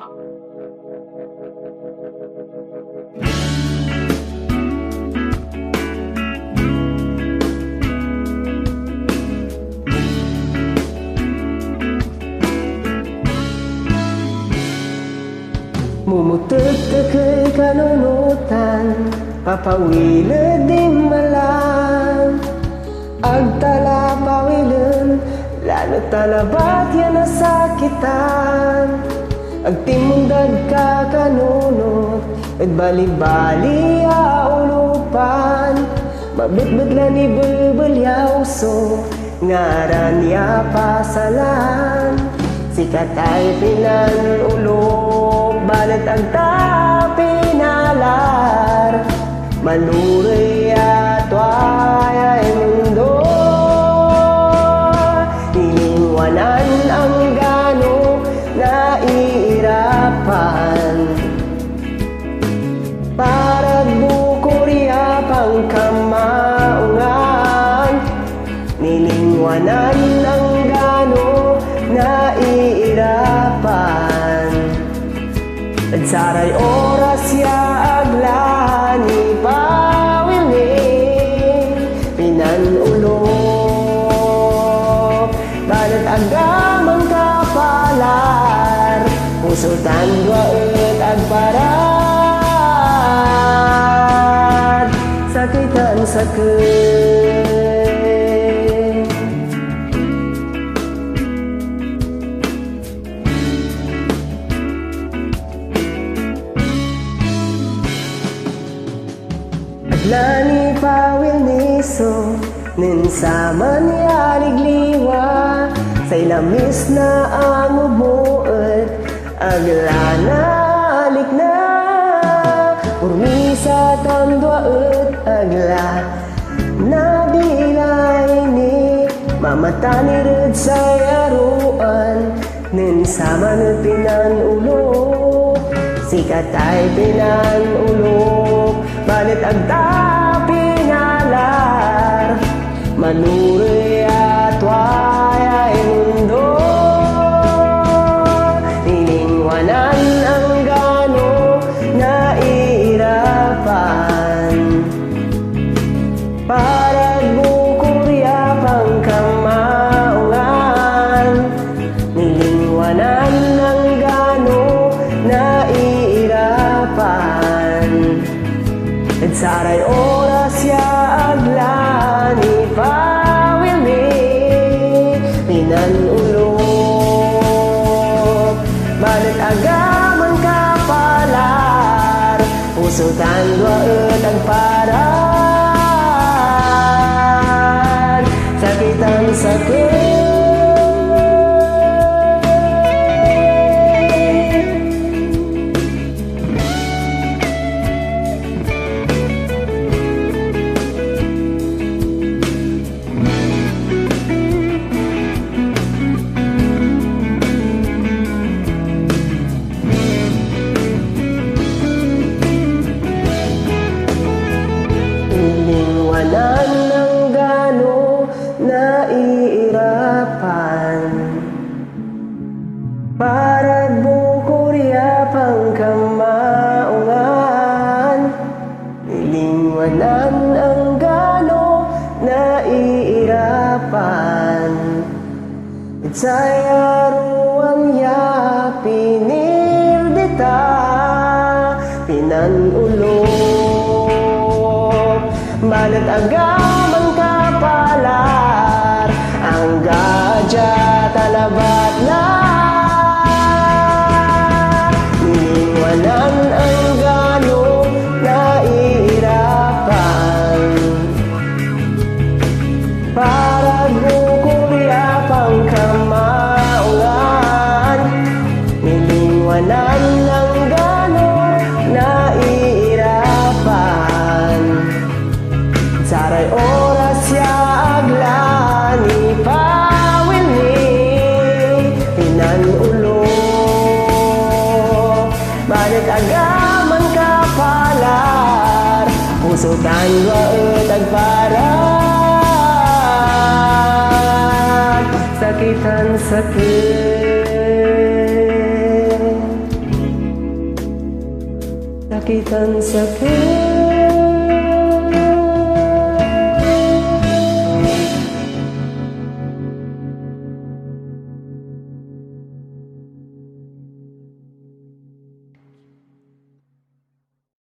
Mumutot ka kay kanunutan, papawilad di malang agtala pawilan, lalo talabat yan nasakitan. Agtimundag ka kanunot, at bali-bali aulupan, mabitbitla ni bubulyaw so ngaran ya pasalan. Sikat ay pinanulog, balat agta pinalar, maluray at ay mundo. Iniwanan ang gano na iirapan, para bukurya pang kamaungan. Nilingwanan ang gano na iirapan, at saray oras ya aglani pawiling pinanulog, balat agamang kapalar, pusutan duaet agparad, sakitan sakit. Lani pawil niso, ninsaman yaligliwa, sa ilamis na ang ubuot, aglana alik na, urmisa tamduaot, agla nabilay ni, mamatani red sa yaruan, ninsaman at pinanulog, sikat ay pinanulog, balit agta pinalar, maluray at ay mundo. Iningwanan ang gano na iirapan, para bukurya pang kamaungan. Nilingwanan ang gano na iirapan, at saray oras ya aglani pawili pinanulog, balit agaman kapalar, pusutan duaet agparad, sakitan sakit. Iningwanan ng gano na iirapan, para bukurya pang kamaungan. Iningwanan ang gano na iirapan, at sayaruan ya pinirdita pinanulog, balat agaman kapalar, ang gadya talabat na. Nilingwanan ang gano na iirapan, para bukurya pang kamaungan. Nilingwanan ang gano na iirapan, saray oras ya aglani pawili pinanulog, balit agaman kapalar, pusutan duaet agparad, sakitan sakit. Sakitan sakit